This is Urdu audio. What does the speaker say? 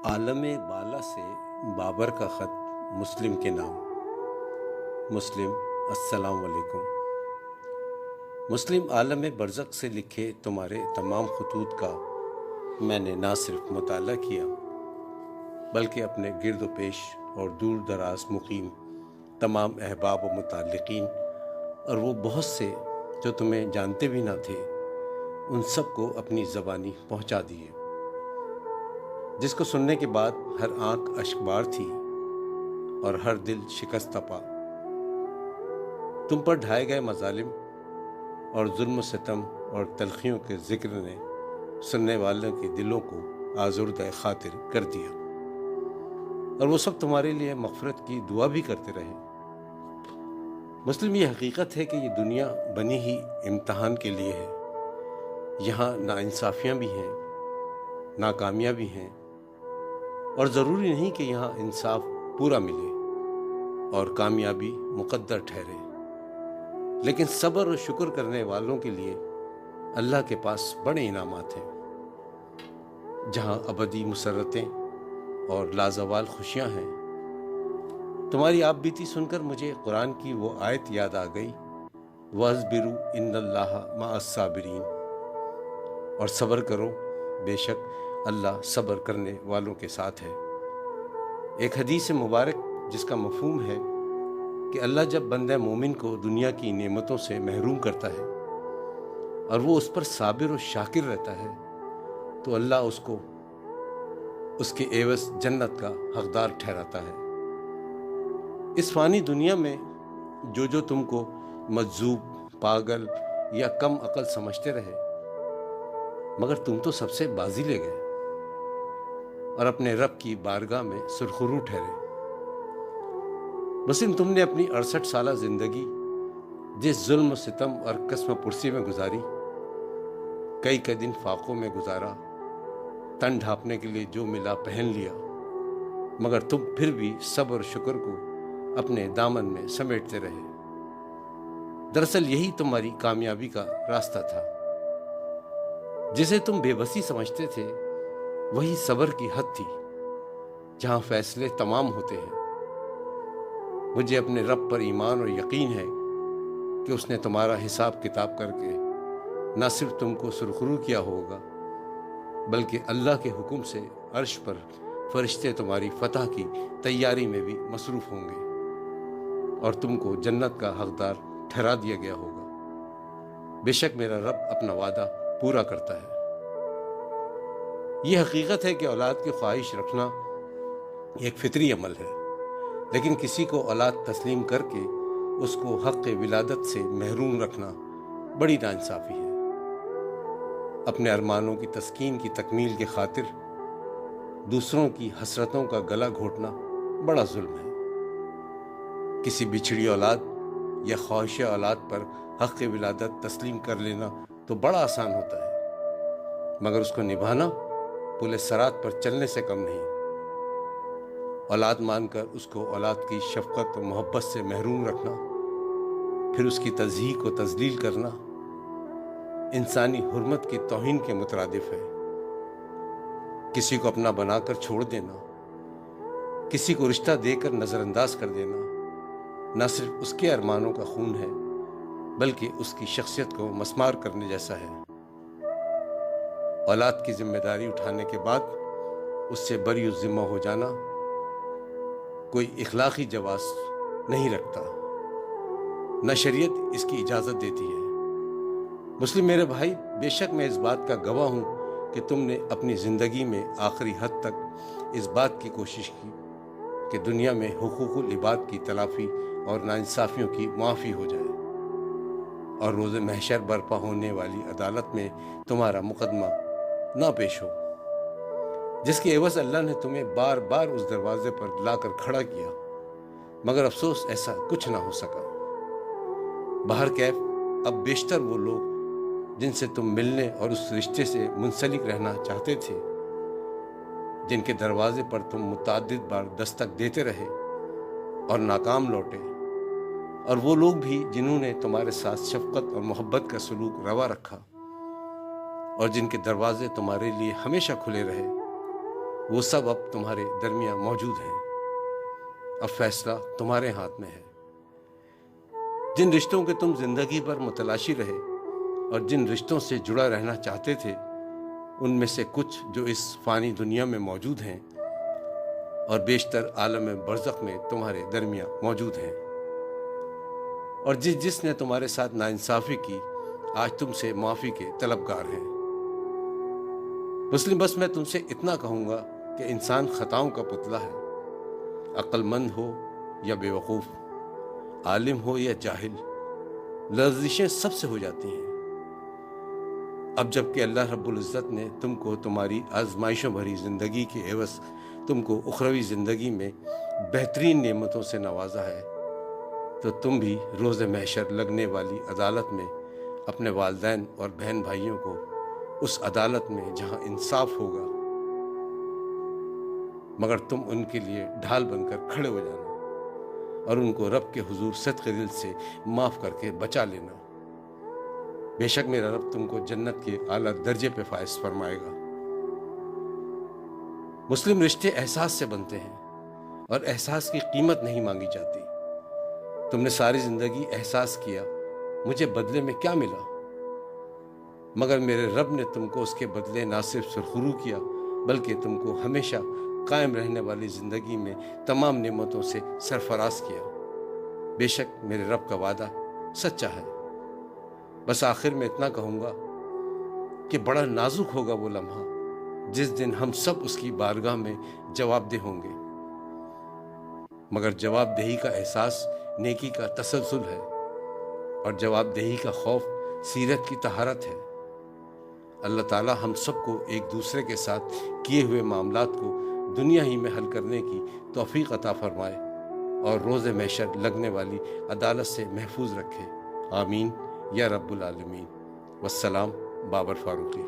عالم بالا سے بابر کا خط مسلم کے نام۔ مسلم، السلام علیکم۔ مسلم عالم برزخ سے لکھے تمہارے تمام خطوط کا میں نے نہ صرف مطالعہ کیا بلکہ اپنے گرد و پیش اور دور دراز مقیم تمام احباب و متعلقین اور وہ بہت سے جو تمہیں جانتے بھی نہ تھے ان سب کو اپنی زبانی پہنچا دیے، جس کو سننے کے بعد ہر آنکھ اشکبار تھی اور ہر دل شکستہ پا۔ تم پر ڈھائے گئے مظالم اور ظلم و ستم اور تلخیوں کے ذکر نے سننے والوں کے دلوں کو آزردہ خاطر کر دیا، اور وہ سب تمہارے لیے مغفرت کی دعا بھی کرتے رہے۔ مسلم، یہ حقیقت ہے کہ یہ دنیا بنی ہی امتحان کے لیے ہے۔ یہاں ناانصافیاں بھی ہیں، ناکامیاں بھی ہیں، اور ضروری نہیں کہ یہاں انصاف پورا ملے اور کامیابی مقدر ٹھہرے، لیکن صبر و شکر کرنے والوں کے لیے اللہ کے پاس بڑے انعامات ہیں، جہاں ابدی مسرتیں اور لازوال خوشیاں ہیں۔ تمہاری آپ بیتی سن کر مجھے قرآن کی وہ آیت یاد آ گئی، وَاصْبِرُوا إِنَّ اللَّهَ مَعَ الصَّابِرِينَ، اور صبر کرو، بے شک اللہ صبر کرنے والوں کے ساتھ ہے۔ ایک حدیث مبارک جس کا مفہوم ہے کہ اللہ جب بندہ مومن کو دنیا کی نعمتوں سے محروم کرتا ہے اور وہ اس پر صابر و شاکر رہتا ہے تو اللہ اس کو اس کے عوض جنت کا حقدار ٹھہراتا ہے۔ اس فانی دنیا میں جو تم کو مجذوب، پاگل یا کم عقل سمجھتے رہے، مگر تم تو سب سے بازی لے گئے اور اپنے رب کی بارگاہ میں سرخرو ٹھہرے۔ مسلم، تم نے اپنی 68 سالہ زندگی جس ظلم و ستم اور قسم پرسی میں گزاری، کئی دن فاقوں میں گزارا، تن ڈھانپنے کے لیے جو ملا پہن لیا، مگر تم پھر بھی صبر و شکر کو اپنے دامن میں سمیٹتے رہے۔ دراصل یہی تمہاری کامیابی کا راستہ تھا۔ جسے تم بے بسی سمجھتے تھے وہی صبر کی حد تھی جہاں فیصلے تمام ہوتے ہیں۔ مجھے اپنے رب پر ایمان اور یقین ہے کہ اس نے تمہارا حساب کتاب کر کے نہ صرف تم کو سرخرو کیا ہوگا بلکہ اللہ کے حکم سے عرش پر فرشتے تمہاری فتح کی تیاری میں بھی مصروف ہوں گے اور تم کو جنت کا حقدار ٹھہرا دیا گیا ہوگا۔ بے شک میرا رب اپنا وعدہ پورا کرتا ہے۔ یہ حقیقت ہے کہ اولاد کی خواہش رکھنا ایک فطری عمل ہے، لیکن کسی کو اولاد تسلیم کر کے اس کو حق ولادت سے محروم رکھنا بڑی ناانصافی ہے۔ اپنے ارمانوں کی تسکین کی تکمیل کی خاطر دوسروں کی حسرتوں کا گلا گھونٹنا بڑا ظلم ہے۔ کسی بچھڑی اولاد یا خواہش اولاد پر حق ولادت تسلیم کر لینا تو بڑا آسان ہوتا ہے، مگر اس کو نبھانا پل صراط پر چلنے سے کم نہیں۔ اولاد مان کر اس کو اولاد کی شفقت و محبت سے محروم رکھنا، پھر اس کی تضحیک و تذلیل کرنا انسانی حرمت کی توہین کے مترادف ہے۔ کسی کو اپنا بنا کر چھوڑ دینا، کسی کو رشتہ دے کر نظر انداز کر دینا نہ صرف اس کے ارمانوں کا خون ہے بلکہ اس کی شخصیت کو مسمار کرنے جیسا ہے۔ اولاد کی ذمہ داری اٹھانے کے بعد اس سے بری الذمہ ہو جانا کوئی اخلاقی جواز نہیں رکھتا، نہ شریعت اس کی اجازت دیتی ہے۔ مسلم میرے بھائی، بے شک میں اس بات کا گواہ ہوں کہ تم نے اپنی زندگی میں آخری حد تک اس بات کی کوشش کی کہ دنیا میں حقوق العباد کی تلافی اور ناانصافیوں کی معافی ہو جائے اور روز محشر برپا ہونے والی عدالت میں تمہارا مقدمہ نہ پیش ہو، جس کی عوض اللہ نے تمہیں بار بار اس دروازے پر لا کر کھڑا کیا، مگر افسوس ایسا کچھ نہ ہو سکا۔ بہرکیف اب بیشتر وہ لوگ جن سے تم ملنے اور اس رشتے سے منسلک رہنا چاہتے تھے، جن کے دروازے پر تم متعدد بار دستک دیتے رہے اور ناکام لوٹے، اور وہ لوگ بھی جنہوں نے تمہارے ساتھ شفقت اور محبت کا سلوک روا رکھا اور جن کے دروازے تمہارے لیے ہمیشہ کھلے رہے، وہ سب اب تمہارے درمیان موجود ہیں۔ اب فیصلہ تمہارے ہاتھ میں ہے۔ جن رشتوں کے تم زندگی بھر متلاشی رہے اور جن رشتوں سے جڑا رہنا چاہتے تھے، ان میں سے کچھ جو اس فانی دنیا میں موجود ہیں اور بیشتر عالم برزخ میں تمہارے درمیان موجود ہیں، اور جس نے تمہارے ساتھ ناانصافی کی آج تم سے معافی کے طلبگار ہیں۔ مسلم، بس میں تم سے اتنا کہوں گا کہ انسان خطاؤں کا پتلا ہے، عقل مند ہو یا بے وقوف، عالم ہو یا جاہل، لرزشیں سب سے ہو جاتی ہیں۔ اب جب کہ اللہ رب العزت نے تم کو تمہاری آزمائشوں بھری زندگی کے عوض تم کو اخروی زندگی میں بہترین نعمتوں سے نوازا ہے، تو تم بھی روز محشر لگنے والی عدالت میں اپنے والدین اور بہن بھائیوں کو اس عدالت میں جہاں انصاف ہوگا، مگر تم ان کے لیے ڈھال بن کر کھڑے ہو جانا اور ان کو رب کے حضور صدق دل سے معاف کر کے بچا لینا۔ بے شک میرا رب تم کو جنت کے اعلیٰ درجے پہ فائز فرمائے گا۔ مسلم، رشتے احساس سے بنتے ہیں اور احساس کی قیمت نہیں مانگی جاتی۔ تم نے ساری زندگی احساس کیا مجھے بدلے میں کیا ملا، مگر میرے رب نے تم کو اس کے بدلے نہ صرف سرخرو کیا بلکہ تم کو ہمیشہ قائم رہنے والی زندگی میں تمام نعمتوں سے سرفراز کیا۔ بے شک میرے رب کا وعدہ سچا ہے۔ بس آخر میں اتنا کہوں گا کہ بڑا نازک ہوگا وہ لمحہ جس دن ہم سب اس کی بارگاہ میں جواب دہ ہوں گے، مگر جواب دہی کا احساس نیکی کا تسلسل ہے اور جواب دہی کا خوف سیرت کی طہارت ہے۔ اللہ تعالی ہم سب کو ایک دوسرے کے ساتھ کیے ہوئے معاملات کو دنیا ہی میں حل کرنے کی توفیق عطا فرمائے اور روز محشر لگنے والی عدالت سے محفوظ رکھے۔ آمین یا رب العالمین۔ والسلام، بابر فاروقی۔